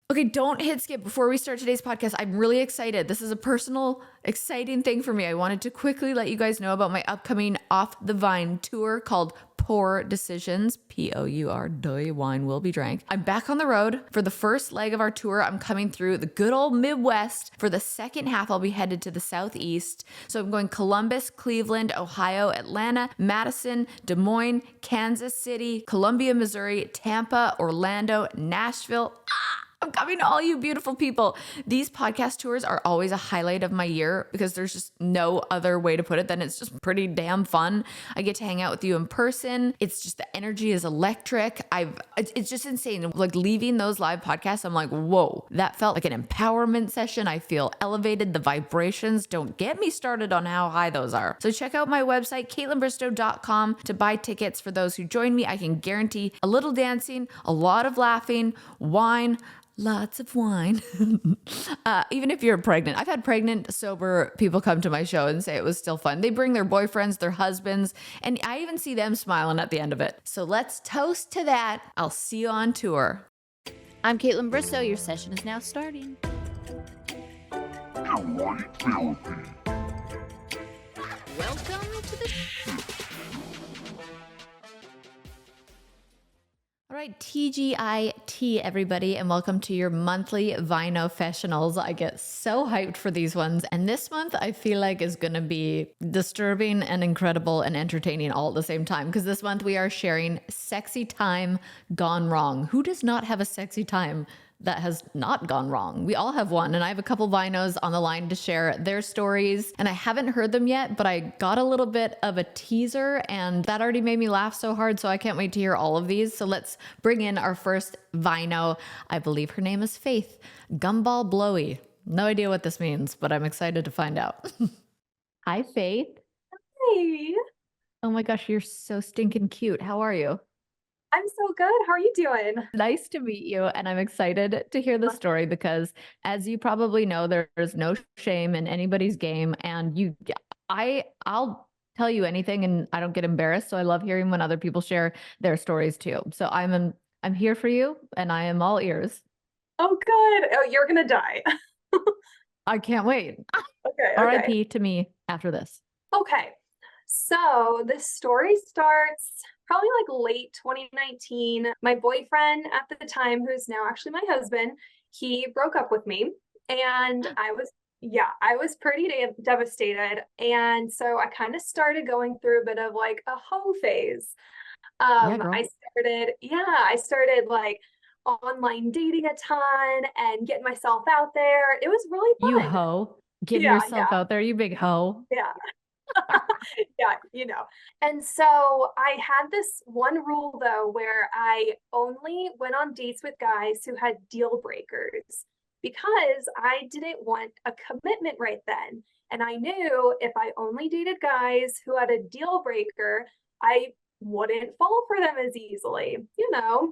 Okay, don't hit skip before we start today's podcast. I'm really excited. This is a personal, exciting thing for me. I wanted to quickly let you guys know about my upcoming Off the Vine tour called Pour Decisions. Pour, wine will be drank. I'm back on the road for the first leg of our tour. I'm coming through the good old Midwest. For the second half, I'll be headed to the Southeast. So I'm going Columbus, Cleveland, Ohio, Atlanta, Madison, Des Moines, Kansas City, Columbia, Missouri, Tampa, Orlando, Nashville. I'm coming to all you beautiful people. These podcast tours are always a highlight of my year because there's just no other way to put it than it's just pretty damn fun. I get to hang out with you in person. It's just the energy is electric. It's just insane. Like leaving those live podcasts, I'm like, whoa, that felt like an empowerment session. I feel elevated. The vibrations, don't get me started on how high those are. So check out my website, KaitlynBristowe.com, to buy tickets for those who join me. I can guarantee a little dancing, a lot of laughing, wine, lots of wine. Even if you're pregnant. I've had pregnant, sober people come to my show and say it was still fun. They bring their boyfriends, their husbands, and I even see them smiling at the end of it. So let's toast to that. I'll see you on tour. I'm Kaitlyn Bristowe. Your session is now starting. Erotic therapy. Welcome to the All right, TGIT, everybody, and welcome to your monthly Vino-Fessionals. I get so hyped for these ones, and this month I feel like is going to be disturbing and incredible and entertaining all at the same time, because this month we are sharing sexy time gone wrong. Who does not have a sexy time that has not gone wrong? We all have one, and I have a couple Vinos on the line to share their stories, and I haven't heard them yet, but I got a little bit of a teaser, and that already made me laugh so hard, so I can't wait to hear all of these. So let's bring in our first Vino. I believe her name is Faith. Gumball Blowy. No idea what this means, but I'm excited to find out. Hi, Faith. Hey, Oh my gosh, you're so stinking cute. How are you? I'm so good. How are you doing? Nice to meet you. And I'm excited to hear the story because, as you probably know, there's no shame in anybody's game. And I'll tell you anything and I don't get embarrassed. So I love hearing when other people share their stories too. So I'm here for you and I am all ears. Oh, good. Oh, you're gonna die. I can't wait. Okay. RIP to me after this. Okay. So this story starts probably like late 2019. My boyfriend at the time, who's now actually my husband, he broke up with me, and I was pretty devastated. And so I kind of started going through a bit of like a hoe phase. Yeah, girl. I started like online dating a ton and getting myself out there. It was really You fun. hoe. Getting Yeah, yourself out there, you big hoe. yeah. Yeah, And so I had this one rule though, where I only went on dates with guys who had deal breakers because I didn't want a commitment right then. And I knew if I only dated guys who had a deal breaker, I wouldn't fall for them as easily.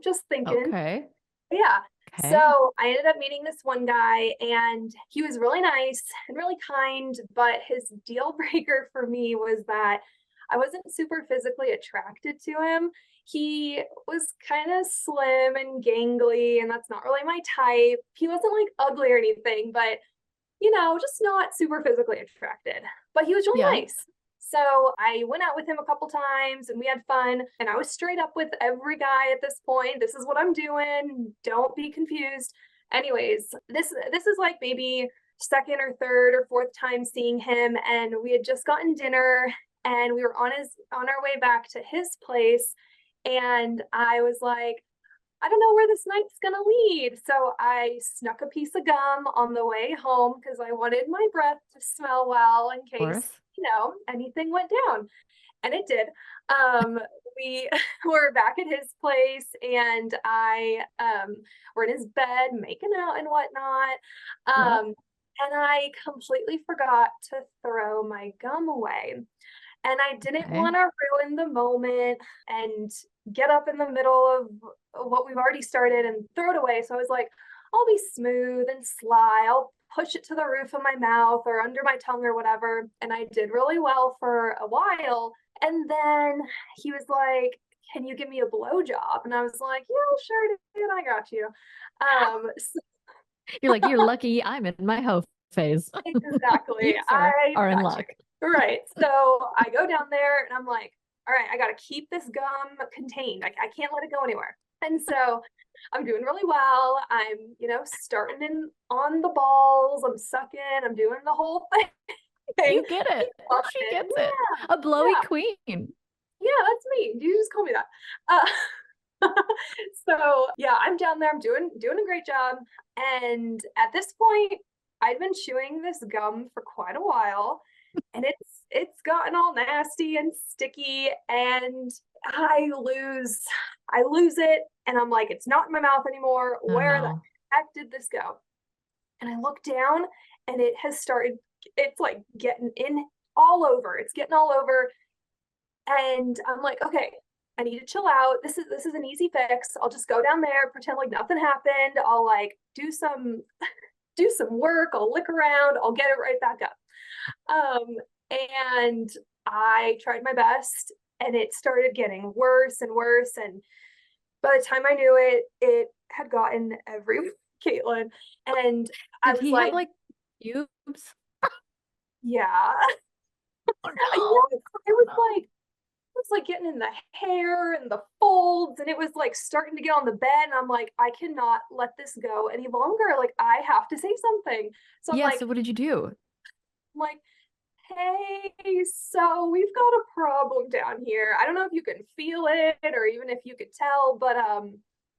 Just thinking. Okay. Yeah. Okay. So I ended up meeting this one guy, and he was really nice and really kind, but his deal breaker for me was that I wasn't super physically attracted to him. He was kind of slim and gangly, and that's not really my type. He wasn't like ugly or anything, but just not super physically attracted. But he was really nice. So I went out with him a couple times and we had fun, and I was straight up with every guy at this point. This is what I'm doing. Don't be confused. Anyways, this is like maybe second or third or fourth time seeing him, and we had just gotten dinner and we were on our way back to his place, and I was like, I don't know where this night's gonna lead. So I snuck a piece of gum on the way home because I wanted my breath to smell well in case, anything went down. And it did. We were back at his place, and we're in his bed making out and whatnot. And I completely forgot to throw my gum away. And I didn't want to ruin the moment and get up in the middle of what we've already started and throw it away. So I was like, I'll be smooth and sly. I'll push it to the roof of my mouth or under my tongue or whatever. And I did really well for a while. And then he was like, can you give me a blowjob? And I was like, yeah, sure, dude, I got you. You're like, you're lucky I'm in my hoe phase. Exactly. You, sir, are in Got luck. you. Right. So I go down there and I'm like, all right, I got to keep this gum contained. I can't let it go anywhere. And so I'm doing really well. I'm, starting in on the balls. I'm sucking. I'm doing the whole thing. You get it. Love She it. gets it. A blowy Yeah. queen. Yeah, that's me. You just call me that. So yeah, I'm down there. I'm doing a great job. And at this point, I'd been chewing this gum for quite a while, and it's gotten all nasty and sticky, and I lose it, and I'm like, it's not in my mouth anymore. Oh Where the no. heck did this go? And I look down, and it has started. It's like getting in all over. It's getting all over. And I'm like, okay, I need to chill out. This is an easy fix. I'll just go down there, pretend like nothing happened. I'll like do some work. I'll lick around. I'll get it right back up. And I tried my best, and it started getting worse and worse. And by the time I knew it, it had gotten everywhere, Kaitlyn. And I Did was he have like pubes? yeah. Oh, Yeah, it was like getting in the hair and the folds, and it was like starting to get on the bed, and I'm like, I cannot let this go any longer. Like, I have to say something. So I'm yeah, like, so what did you do? hey, so we've got a problem down here. I don't know if you can feel it or even if you could tell, but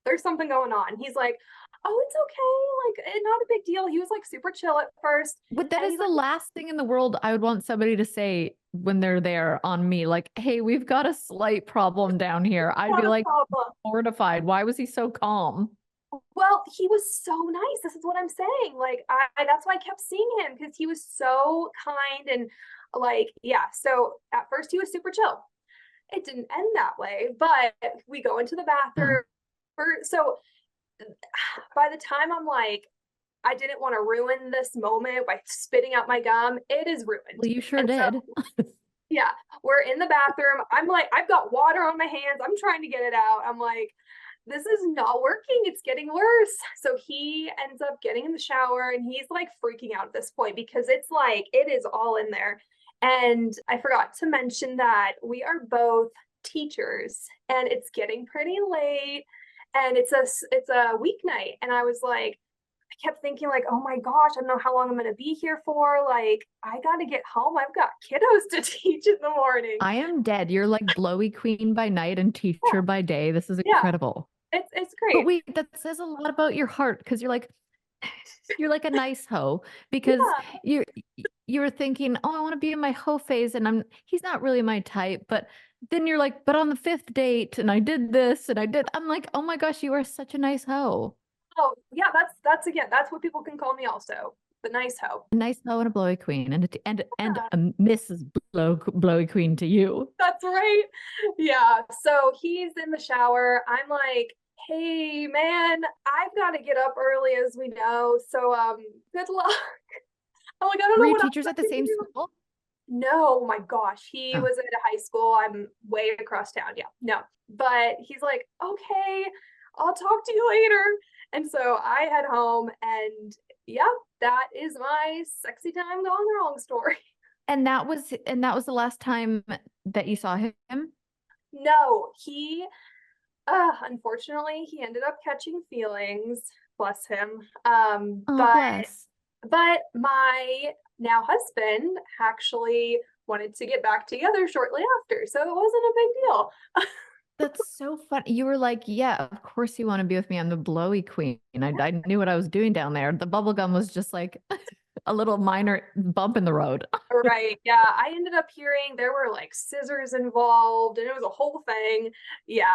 there's something going on. He's like, oh, it's okay, like not a big deal. He was like super chill at first. But that And is he's the like, last thing in the world I would want somebody to say when they're there on me. Like, hey, we've got a slight problem down here. I'd be not a like problem. mortified. Why was he so calm? Well, he was so nice. This is what I'm saying. Like, that's why I kept seeing him, because he was so kind and like, yeah. So at first he was super chill. It didn't end that way, but we go into the Oh, bathroom. So by the time I'm like, I didn't want to ruin this moment by spitting out my gum, it is ruined. well, you sure And so, did. yeah, we're in the bathroom. I'm like, I've got water on my hands. I'm trying to get it out. I'm like, this is not working. It's getting worse. So he ends up getting in the shower, and he's like freaking out at this point because it's like it is all in there. And I forgot to mention that we are both teachers, and it's getting pretty late, and it's a weeknight. And I was like, I kept thinking like, oh my gosh, I don't know how long I'm going to be here for. Like, I got to get home. I've got kiddos to teach in the morning. I am dead. You're like blowy queen by night and teacher by day. This is Yeah, incredible. it's But great. wait, that says a lot about your heart because you're like a nice hoe because Yeah. you're thinking, oh, I want to be in my hoe phase, and he's not really my type. But then you're like, but on the fifth date, and I did this, and I'm like, oh my gosh, you are such a nice hoe. Oh, yeah, that's again, that's what people can call me also. The nice hoe. A nice hoe and a blowy queen, and a Mrs. Blowy Queen to you. That's right. Yeah. So he's in the shower. I'm like, hey man, I've got to get up early as we know. So good luck. I'm like, I don't Were know you what else teachers I at the can same do. school? No, my gosh. He Oh, was at a high school. I'm way across town. Yeah. No. But he's like, okay, I'll talk to you later. And so I head home, and yeah, that is my sexy time gone wrong story. and that was the last time that you saw him. No, he unfortunately he ended up catching feelings, bless him. Oh, bless. But my now husband actually wanted to get back together shortly after, so it wasn't a big deal. That's so fun. You were like, yeah, of course you want to be with me. I'm the blowy queen. I knew what I was doing down there. The bubble gum was just like a little minor bump in the road. Right. Yeah. I ended up hearing there were like scissors involved, and it was a whole thing. Yeah.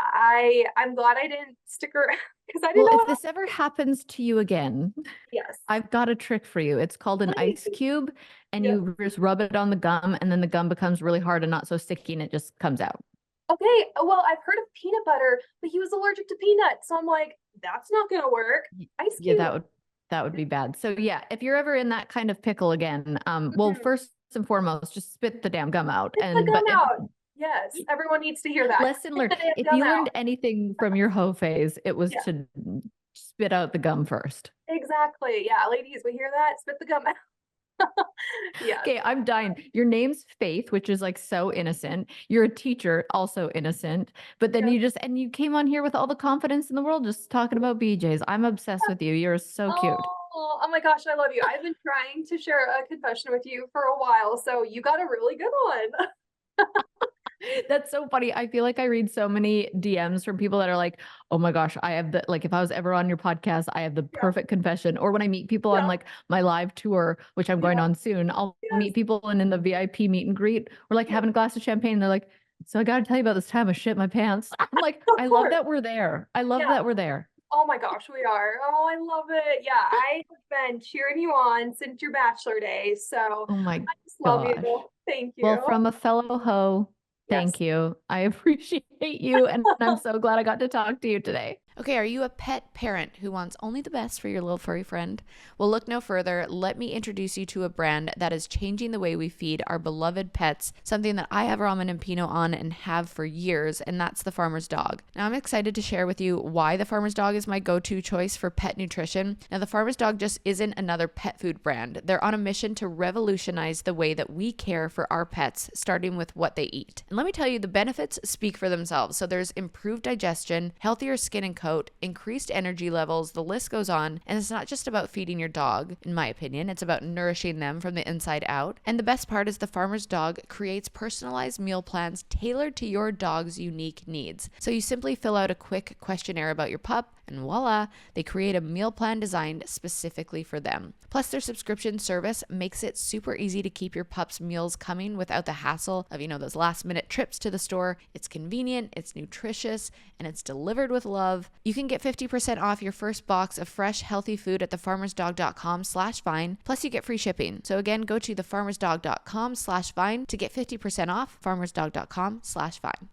I'm glad I didn't stick around because I didn't Well, know if what this ever happens to you again, yes. I've got a trick for you. It's called an ice Please. cube, and Yeah. you just rub it on the gum, and then the gum becomes really hard and not so sticky, and it just comes out. Okay. Well, I've heard of peanut butter, but he was allergic to peanuts. So I'm like, that's not gonna work. Ice Yeah, cube. that would be bad. So yeah, if you're ever in that kind of pickle again, well, Mhm. first and foremost, just spit the damn gum out. Get the And gum but if out. Yes. Everyone needs to hear that. lesson Get learned, the damn if gum you out. learned anything from your hoe phase, it was Yeah. to spit out the gum first. Exactly. Yeah, ladies, we hear that? Spit the gum out. Yes. Okay, I'm dying. Your name's Faith, which is like so innocent. You're a teacher, also innocent. But then Yes. you came on here with all the confidence in the world, just talking about BJs. I'm obsessed with you. You're so cute. Oh my gosh, I love you. I've been trying to share a confession with you for a while, so you got a really good one. That's so funny. I feel like I read so many DMs from people that are like, "Oh my gosh, I have the like if I was ever on your podcast, I have the Yeah, perfect confession." Or when I meet people on yeah, like my live tour, which I'm going yeah, on soon, I'll yes. meet people and in the VIP meet and greet, we're like Yeah, having a glass of champagne. And they're like, "So I got to tell you about this time I shit my pants." I'm like, of "I love course. that we're there. I love Yeah. that we're there." Oh my gosh, we are. Oh, I love it. Yeah, I have been cheering you on since your bachelor days, so Oh my I just love you. gosh. Thank Well, you. from a fellow hoe, Yes. thank you. I appreciate you, and I'm so glad I got to talk to you today. Okay, are you a pet parent who wants only the best for your little furry friend? Well, look no further. Let me introduce you to a brand that is changing the way we feed our beloved pets, something that I have ramen and Pinot on and have for years, and that's the Farmer's Dog. Now, I'm excited to share with you why the Farmer's Dog is my go-to choice for pet nutrition. Now, the Farmer's Dog just isn't another pet food brand. They're on a mission to revolutionize the way that we care for our pets, starting with what they eat. And let me tell you, the benefits speak for themselves. So there's improved digestion, healthier skin and coat, increased energy levels, the list goes on. And it's not just about feeding your dog, in my opinion, it's about nourishing them from the inside out. And the best part is the Farmer's Dog creates personalized meal plans tailored to your dog's unique needs. So you simply fill out a quick questionnaire about your pup, and voila, they create a meal plan designed specifically for them. Plus, their subscription service makes it super easy to keep your pup's meals coming without the hassle of, those last minute trips to the store. It's convenient, it's nutritious, and it's delivered with love. You can get 50% off your first box of fresh, healthy food at thefarmersdog.com/vine. Plus, you get free shipping. So again, go to thefarmersdog.com/vine to get 50% off, farmersdog.com/vine.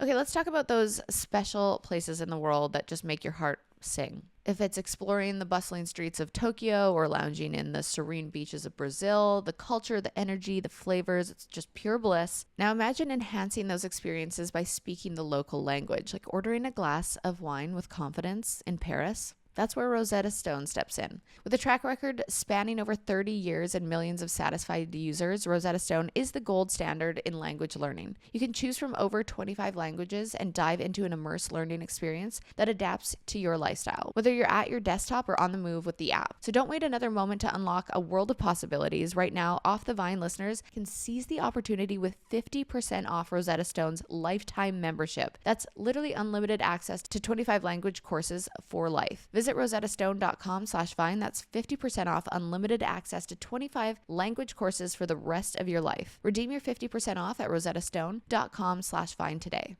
Okay, let's talk about those special places in the world that just make your heart sing. If it's exploring the bustling streets of Tokyo or lounging in the serene beaches of Brazil, the culture, the energy, the flavors, it's just pure bliss. Now imagine enhancing those experiences by speaking the local language, like ordering a glass of wine with confidence in Paris. That's where Rosetta Stone steps in. With a track record spanning over 30 years and millions of satisfied users, Rosetta Stone is the gold standard in language learning. You can choose from over 25 languages and dive into an immersive learning experience that adapts to your lifestyle, whether you're at your desktop or on the move with the app. So don't wait another moment to unlock a world of possibilities. Right now, Off the Vine listeners can seize the opportunity with 50% off Rosetta Stone's lifetime membership. That's literally unlimited access to 25 language courses for life. Visit rosettastone.com/vine. That's 50% off unlimited access to 25 language courses for the rest of your life. Redeem your 50% off at rosettastone.com/vine today.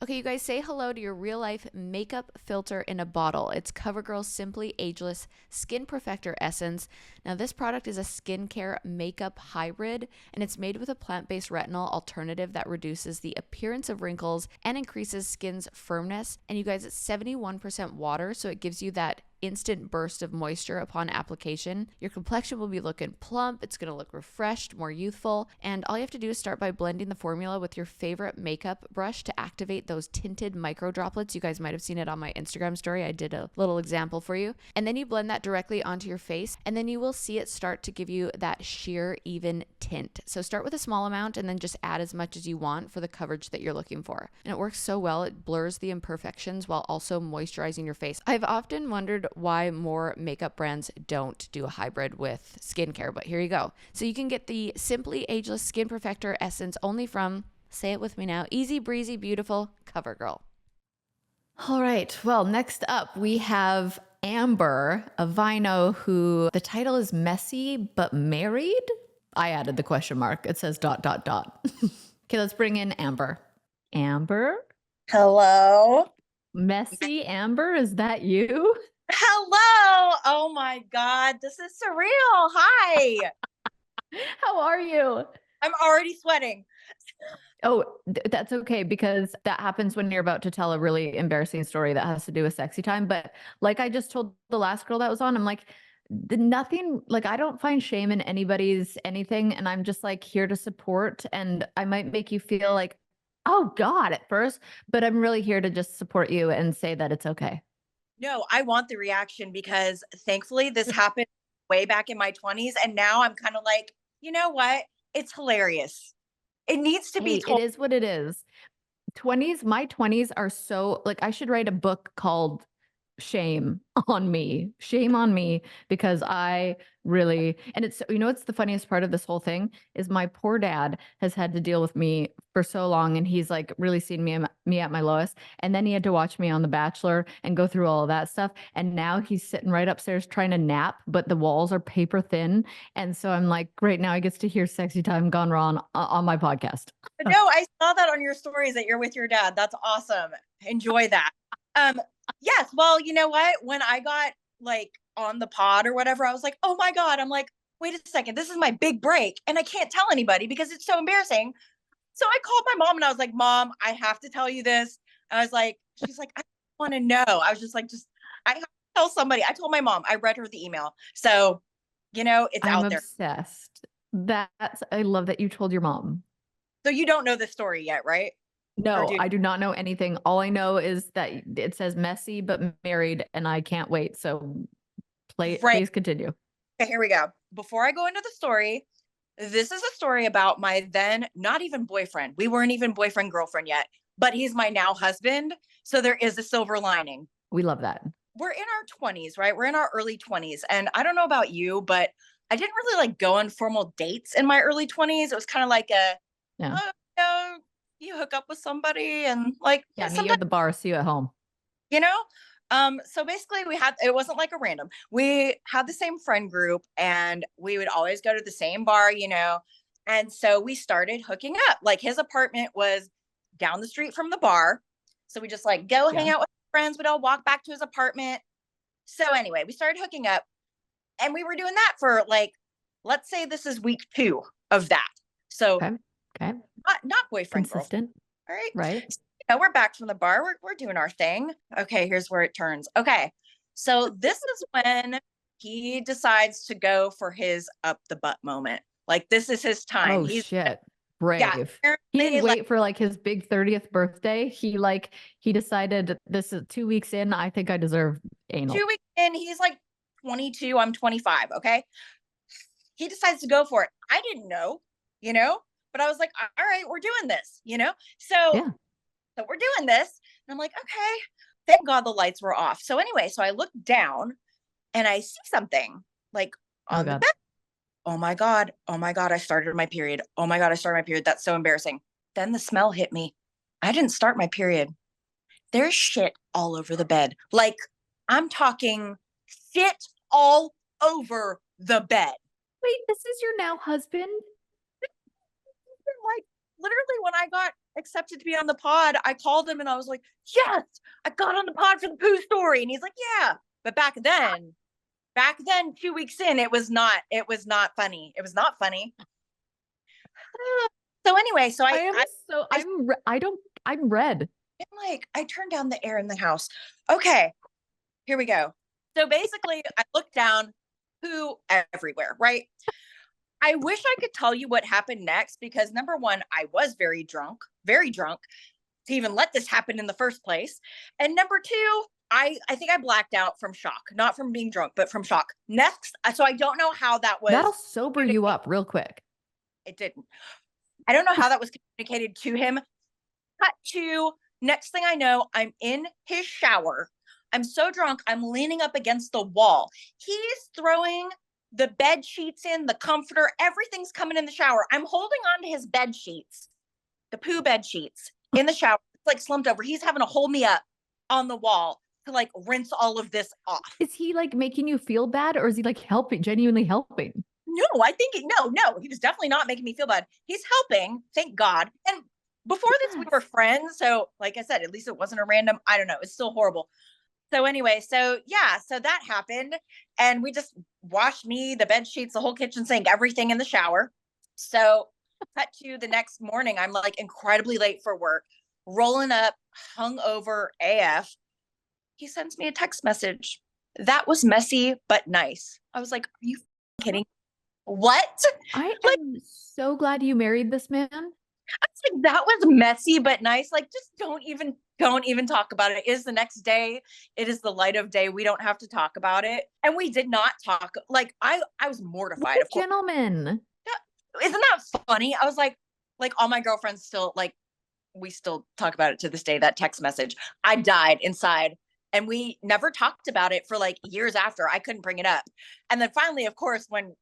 Okay, you guys, say hello to your real life makeup filter in a bottle. It's CoverGirl's Simply Ageless Skin Perfector Essence. Now, this product is a skincare makeup hybrid, and it's made with a plant-based retinol alternative that reduces the appearance of wrinkles and increases skin's firmness. And you guys, it's 71% water, so it gives you that instant burst of moisture upon application. Your complexion will be looking plump, it's going to look refreshed, more youthful, and all you have to do is start by blending the formula with your favorite makeup brush to activate those tinted micro droplets. You guys might have seen it on my Instagram story. I did a little example for you. And then you blend that directly onto your face, and then you will see it start to give you that sheer, even tint. So start with a small amount and then just add as much as you want for the coverage that you're looking for. And it works so well, it blurs the imperfections while also moisturizing your face. I've often wondered why more makeup brands don't do a hybrid with skincare, but here you go. So you can get the Simply Ageless Skin Perfector Essence only from, say it with me now, Easy Breezy Beautiful CoverGirl. All right. Well, next up, we have Amber, a Vino who the title is Messy but Married. I added the question mark. It says ... Okay, let's bring in Amber. Amber? Hello. Messy Amber, is that you? Hello. Oh my God. This is surreal. Hi. How are you? I'm already sweating. Oh, that's okay, because that happens when you're about to tell a really embarrassing story that has to do with sexy time. But like I just told the last girl that was on, I'm like, nothing, like I don't find shame in anybody's anything. And I'm just like here to support. And I might make you feel like, oh God, at first, but I'm really here to just support you and say that it's okay. No, I want the reaction because thankfully this happened way back in my 20s. And now I'm kind of like, you know what? It's hilarious. It needs to be Hey, it is what it is. 20s, my 20s are so like I should write a book called Shame on Me. Shame on me because I really and it's it's the funniest part of this whole thing is my poor dad has had to deal with me for so long and he's like really seen me at my lowest and then he had to watch me on The Bachelor and go through all of that stuff and now he's sitting right upstairs trying to nap but the walls are paper thin and so I'm like great now he gets to hear Sexy Time Gone Wrong on my podcast. No, I saw that on your stories that you're with your dad. That's awesome. Enjoy that. Yes. Well, you know what? When I got like on the pod or whatever, I was like, oh my God. I'm like, wait a second. This is my big break. And I can't tell anybody because it's so embarrassing. So I called my mom and I was like, Mom, I have to tell you this. I was like, she's like, I want to know. I was just like, I have to tell somebody. I told my mom, I read her the email. So, it's I'm out there. obsessed. I love that you told your mom. So you don't know the story yet, right? No, I do not know anything. All I know is that it says messy but married, and I can't wait. So Right. please continue. Okay, here we go. Before I go into the story, this is a story about my then not even boyfriend. We weren't even boyfriend, girlfriend yet, but he's my now husband. So there is a silver lining. We love that. We're in our 20s, right? We're in our early 20s. And I don't know about you, but I didn't really like go on formal dates in my early 20s. It was kind of like Yeah. You hook up with somebody and like, Yeah, meet you at the bar, see you at home. So basically it wasn't like a random, we had the same friend group and we would always go to the same bar, and so we started hooking up. Like his apartment was down the street from the bar. So we just like go hang out with friends. We'd all walk back to his apartment. So anyway, we started hooking up and we were doing that for like, let's say this is week 2 of that. So Okay. not boyfriend, Consistent. girlfriend. All right. Right. We're back from the bar. We're doing our thing. Okay, here's where it turns. Okay. So this is when he decides to go for his up the butt moment. Like this is his time. Oh shit. Brave. Yeah, He didn't like, wait for like his big 30th birthday. He decided this is 2 weeks in. I think I deserve anal. 2 weeks in, he's like 22. I'm 25. Okay. He decides to go for it. I didn't know, but I was like, all right, we're doing this, So we're doing this. And I'm like, okay, thank God the lights were off. So anyway, so I look down and I see something like on the bed. Oh my God. I started my period. Oh my God, I started my period. That's so embarrassing. Then the smell hit me. I didn't start my period. There's shit all over the bed. Like I'm talking shit all over the bed. Wait, this is your now husband? Like literally when I got accepted to be on the pod, I called him and I was like, yes, I got on the pod for the poo story. And he's like, yeah. But back then, 2 weeks in, it was not funny. It was not funny. So anyway, so I'm red. I'm like, I turned down the air in the house. Okay, here we go. So basically I looked down, poo everywhere, right? I wish I could tell you what happened next because number one, I was very drunk to even let this happen in the first place. And number two, I think I blacked out from shock, not from being drunk, but from shock. Next, so I don't know how that was. That'll sober you up real quick. It didn't. I don't know how that was communicated to him. Cut to next thing I know, I'm in his shower. I'm so drunk, I'm leaning up against the wall. He's throwing the bed sheets in, the comforter, everything's coming in the shower. I'm holding on to his bed sheets, the poo bed sheets in the shower. It's like slumped over. He's having to hold me up on the wall to like rinse all of this off. Is he like making you feel bad or is he like genuinely helping? No, I think no, he was definitely not making me feel bad. He's helping, thank God. And before this, we were friends. So like I said, at least it wasn't a random, I don't know, it's still horrible. So anyway, so that happened and we just washed me, the bed sheets, the whole kitchen sink, everything in the shower. So cut to the next morning, I'm like incredibly late for work, rolling up, hungover AF. He sends me a text message. That was messy, but nice. I was like, are you kidding? What? I am so glad you married this man. I was like, that was messy, but nice. Like, just don't even Don't even talk about it. It is the next day. It is the light of day. We don't have to talk about it. And we did not talk. Like I was mortified. Of course. Gentlemen. Isn't that funny? I was like all my girlfriends still we still talk about it to this day, that text message. I died inside. And we never talked about it for like years after. I couldn't bring it up. And then finally, of course, when,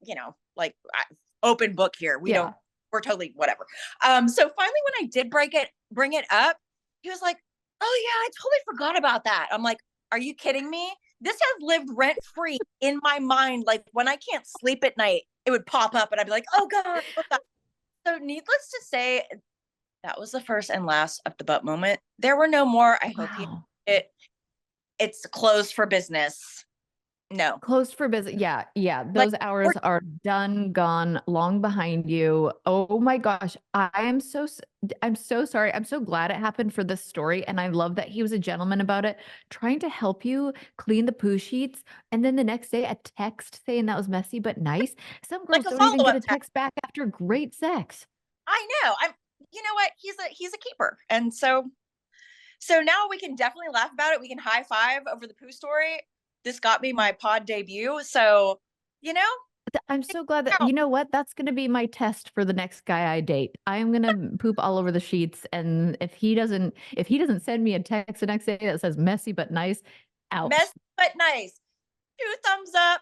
open book here, we're totally whatever. So finally, when I did bring it up, he was like, oh yeah, I totally forgot about that. I'm like, are you kidding me? This has lived rent free in my mind. Like when I can't sleep at night, it would pop up and I'd be like, oh God. So needless to say, that was the first and last of the butt moment. There were no more. I hope it's closed for business. No. Closed for business. Yeah. Those hours are done, gone, long behind you. Oh my gosh. I'm so sorry. I'm so glad it happened for this story. And I love that he was a gentleman about it, trying to help you clean the poo sheets. And then the next day, a text saying that was messy but nice. Some girls don't even get a text back after great sex. I know. You know what? He's a keeper. And so now we can definitely laugh about it. We can high five over the poo story. This got me my pod debut. So, I'm so glad that, you know what? That's going to be my test for the next guy I date. I am going to poop all over the sheets. And if he doesn't send me a text the next day that says messy but nice, out. Messy but nice. 2 thumbs up,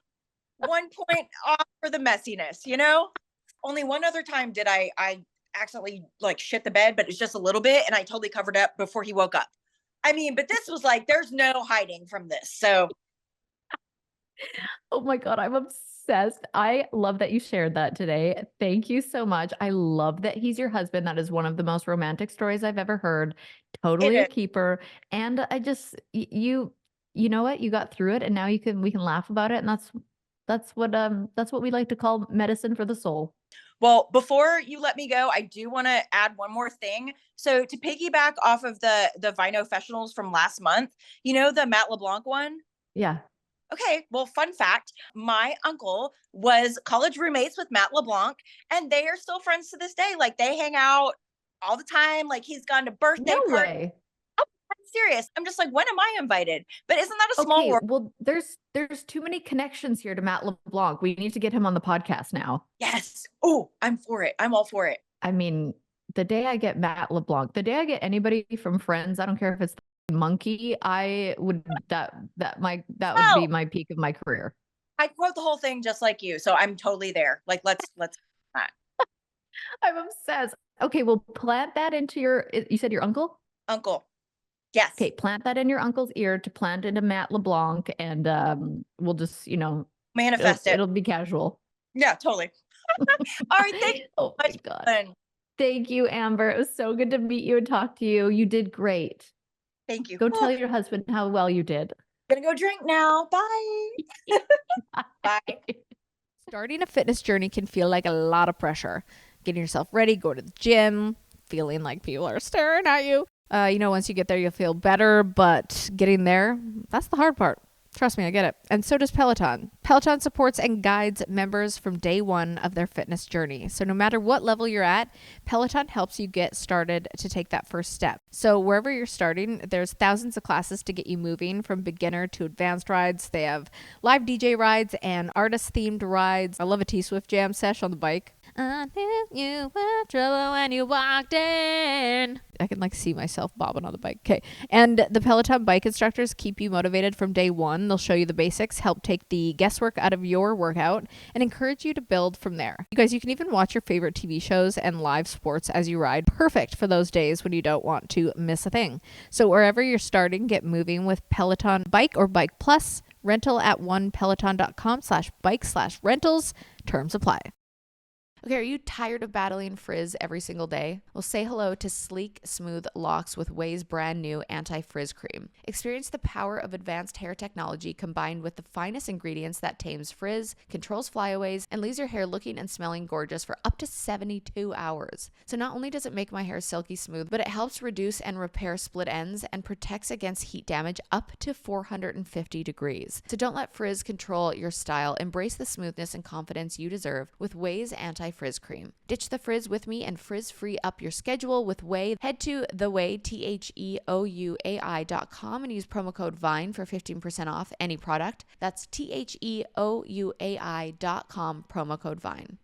1 point off for the messiness, Only one other time did I accidentally shit the bed, but it's just a little bit. And I totally covered up before he woke up. I mean, but this was there's no hiding from this. So. Oh my God, I'm obsessed. I love that you shared that today. Thank you so much. I love that he's your husband. That is one of the most romantic stories I've ever heard. Totally a keeper. And I just, you know what? You got through it and now we can laugh about it. And that's what we like to call medicine for the soul. Well, before you let me go, I do want to add one more thing. So to piggyback off of the Vino-Fessionals from last month, the Matt LeBlanc one? Yeah. Okay, well, fun fact, my uncle was college roommates with Matt LeBlanc, and they are still friends to this day. They hang out all the time. He's gone to birthday parties. Way. Oh, I'm serious. I'm just when am I invited? But isn't that a small world? Well, there's too many connections here to Matt LeBlanc. We need to get him on the podcast now. Yes. Oh, I'm for it. I'm all for it. I mean, the day I get Matt LeBlanc, the day I get anybody from Friends, I don't care if it's Monkey, I would that would be my peak of my career. I quote the whole thing just like you, so I'm totally there. Let's I'm obsessed. Okay, well, plant that into you said your uncle? Uncle. Yes. Okay, plant that in your uncle's ear to plant into Matt LeBlanc, and we'll just manifest it. It'll be casual. Yeah, totally. All right, thank you. Oh my God. Thank you, Amber. It was so good to meet you and talk to you. You did great. Thank you. Go tell your husband how well you did. Gonna go drink now. Bye. Bye. Starting a fitness journey can feel like a lot of pressure. Getting yourself ready, go to the gym, feeling like people are staring at you. Once you get there, you'll feel better, but getting there, that's the hard part. Trust me, I get it. And so does Peloton. Peloton supports and guides members from day one of their fitness journey. So no matter what level you're at, Peloton helps you get started to take that first step. So wherever you're starting, there's thousands of classes to get you moving from beginner to advanced rides. They have live DJ rides and artist-themed rides. I love a T-Swift jam sesh on the bike. I knew you were trouble when you walked in. I can see myself bobbing on the bike. Okay. And the Peloton bike instructors keep you motivated from day one. They'll show you the basics, help take the guesswork out of your workout, and encourage you to build from there. You guys, you can even watch your favorite TV shows and live sports as you ride. Perfect for those days when you don't want to miss a thing. So wherever you're starting, get moving with Peloton Bike or Bike Plus. Rental at onepeloton.com/bike/rentals. Terms apply. Okay, are you tired of battling frizz every single day? Well, say hello to sleek, smooth locks with Ouai's brand new anti-frizz cream. Experience the power of advanced hair technology combined with the finest ingredients that tames frizz, controls flyaways, and leaves your hair looking and smelling gorgeous for up to 72 hours. So not only does it make my hair silky smooth, but it helps reduce and repair split ends and protects against heat damage up to 450 degrees. So don't let frizz control your style. Embrace the smoothness and confidence you deserve with Ouai's anti frizz cream. Ditch the frizz with me and frizz free up your schedule with Ouai. Head to theway, THEOUAI.com and use promo code VINE for 15% off any product. That's THEOUAI.com, promo code VINE.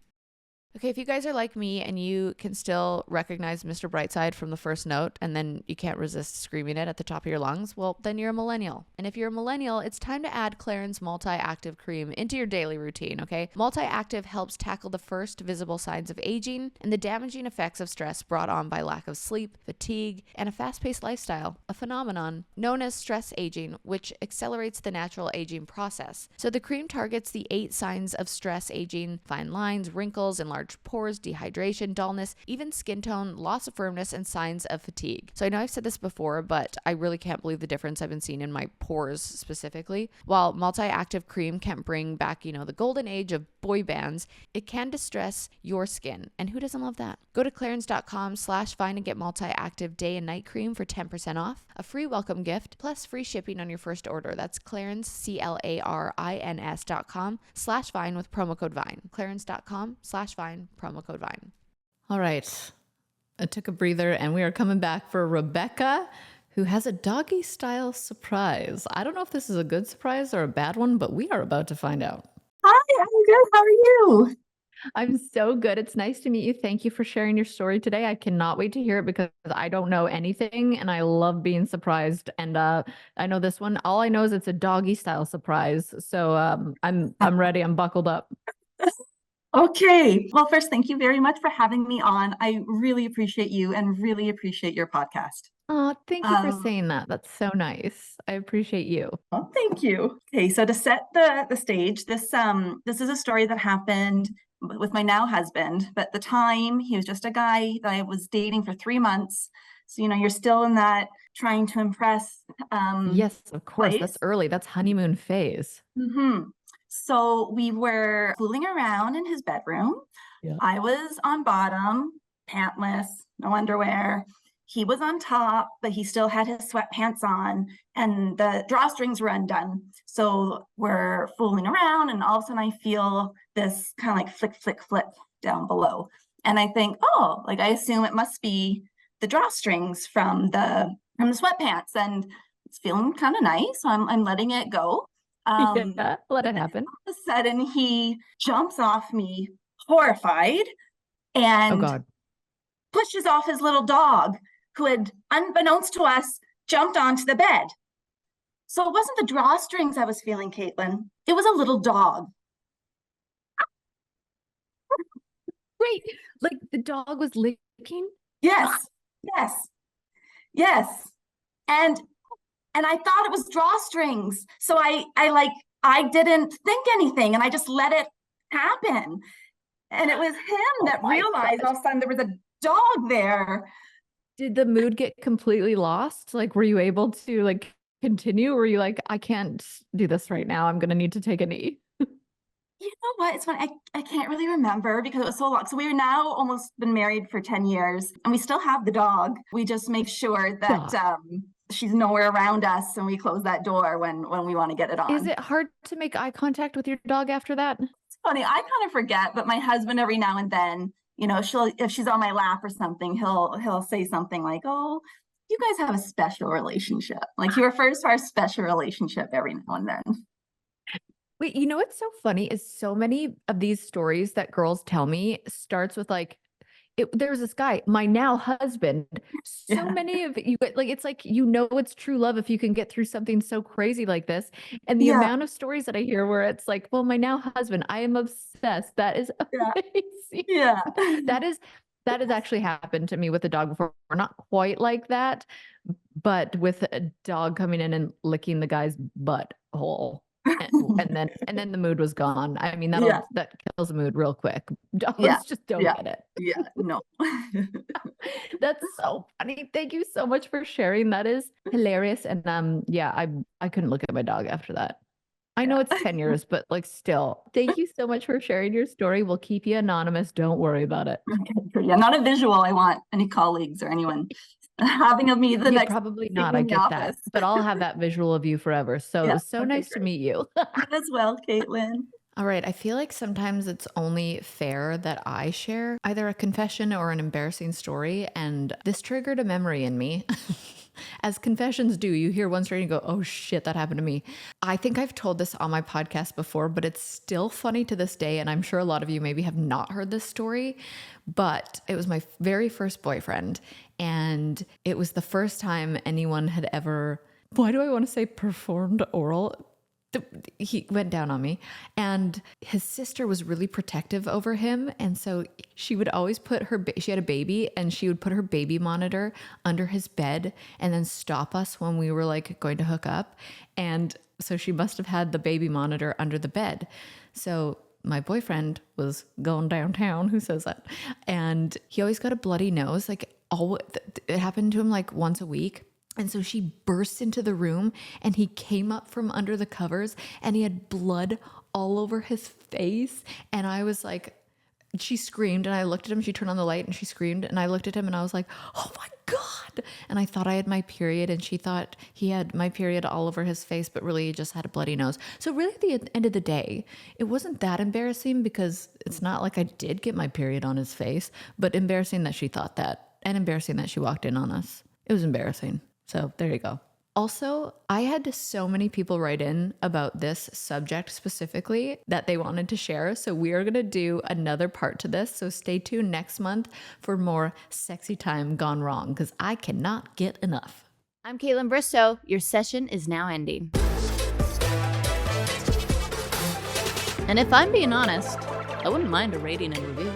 Okay, if you guys are like me and you can still recognize Mr. Brightside from the first note and then you can't resist screaming it at the top of your lungs, well, then you're a millennial. And if you're a millennial, it's time to add Clarins Multi-Active Cream into your daily routine, okay? Multi-Active helps tackle the first visible signs of aging and the damaging effects of stress brought on by lack of sleep, fatigue, and a fast-paced lifestyle, a phenomenon known as stress aging, which accelerates the natural aging process. So the cream targets the 8 signs of stress aging: fine lines, wrinkles, enlarged pores, dehydration, dullness, even skin tone, loss of firmness, and signs of fatigue. So I know I've said this before, but I really can't believe the difference I've been seeing in my pores specifically. While multi-active cream can't bring back, the golden age of boy bands, it can distress your skin. And who doesn't love that? Go to clarins.com/fine and get multi-active day and night cream for 10% off, a free welcome gift, plus free shipping on your first order. That's Clarins, CLARINS.com/fine with promo code VINE. Clarins.com/fine. Promo code VINE. All right. I took a breather and we are coming back for Rebecca, who has a doggy style surprise. I don't know if this is a good surprise or a bad one, but we are about to find out. Hi, I'm good. How are you? I'm so good. It's nice to meet you. Thank you for sharing your story today. I cannot wait to hear it because I don't know anything and I love being surprised. And I know this one, all I know is it's a doggy style surprise. So I'm ready. I'm buckled up. Okay. Well, first, thank you very much for having me on. I really appreciate you and really appreciate your podcast. Oh, thank you for saying that. That's so nice. I appreciate you. Oh, thank you. Okay, so to set the stage, this is a story that happened with my now husband, but at the time he was just a guy that I was dating for 3 months. So you're still in that trying to impress. Yes, of course. place. That's early. That's honeymoon phase. Mm-hmm. So we were fooling around in his bedroom. Yeah. I was on bottom, pantless, no underwear. He was on top, but he still had his sweatpants on and the drawstrings were undone. So we're fooling around and all of a sudden I feel this kind of like flick, flick, flick down below. And I think, I assume it must be the drawstrings from the sweatpants, and it's feeling kind of nice. So I'm letting it go. Yeah, let it happen. All of a sudden he jumps off me horrified and pushes off his little dog, who had, unbeknownst to us, jumped onto the bed. So it wasn't the drawstrings I was feeling, Kaitlyn. It was a little dog. Wait, like the dog was licking? Yes. And I thought it was drawstrings. So I didn't think anything and I just let it happen. And it was him that realized all of a sudden there was a dog there. Did the mood get completely lost? Like, were you able to continue? Or were you like, I can't do this right now. I'm going to need to take a knee. You know what? It's funny. I can't really remember because it was so long. So we're now almost been married for 10 years and we still have the dog. We just make sure that she's nowhere around us and we close that door when we want to get it on. Is it hard to make eye contact with your dog after that? It's funny. I kind of forget, but my husband every now and then, if she's on my lap or something, he'll say something like, "Oh, you guys have a special relationship." Like he refers to our special relationship every now and then. Wait, what's so funny is so many of these stories that girls tell me starts with there's this guy, my now husband. So many of you, it's like, it's true love if you can get through something so crazy like this. And the amount of stories that I hear where it's like, well, my now husband, I am obsessed. That is amazing. Yeah. That has actually happened to me with a dog before. We're not quite like that, but with a dog coming in and licking the guy's butthole. and then the mood was gone. I mean, that kills the mood real quick. Dogs just don't get it. Yeah, no. That's so funny. Thank you so much for sharing. That is hilarious. And I couldn't look at my dog after that. I know it's 10 years, but still, thank you so much for sharing your story. We'll keep you anonymous. Don't worry about it. Okay, yeah, not a visual. I want any colleagues or anyone having of me the next. Probably not. I get that, but I'll have that visual of you forever. So it was so nice to meet you. As well, Kaitlyn. All right, I feel like sometimes it's only fair that I share either a confession or an embarrassing story, and this triggered a memory in me. As confessions do, you hear one story and you go, oh shit, that happened to me. I think I've told this on my podcast before, but it's still funny to this day, and I'm sure a lot of you maybe have not heard this story, but it was my very first boyfriend, and it was the first time anyone had ever, why do I want to say performed oral? He went down on me, and his sister was really protective over him. And so she would always put she had a baby, and she would put her baby monitor under his bed and then stop us when we were like going to hook up. And so she must have had the baby monitor under the bed. So my boyfriend was going downtown. Who says that? And he always got a bloody nose. Like it happened to him like once a week. And so she burst into the room, and he came up from under the covers, and he had blood all over his face. And I was like, she screamed, and I looked at him. She turned on the light and she screamed, and I looked at him and I was like, oh my God. And I thought I had my period, and she thought he had my period all over his face, but really he just had a bloody nose. So really at the end of the day, it wasn't that embarrassing, because it's not like I did get my period on his face, but embarrassing that she thought that, and embarrassing that she walked in on us. It was embarrassing. So there you go. Also, I had so many people write in about this subject specifically that they wanted to share. So we are going to do another part to this. So stay tuned next month for more sexy time gone wrong, because I cannot get enough. I'm Kaitlyn Bristowe. Your session is now ending. And if I'm being honest, I wouldn't mind a rating and review.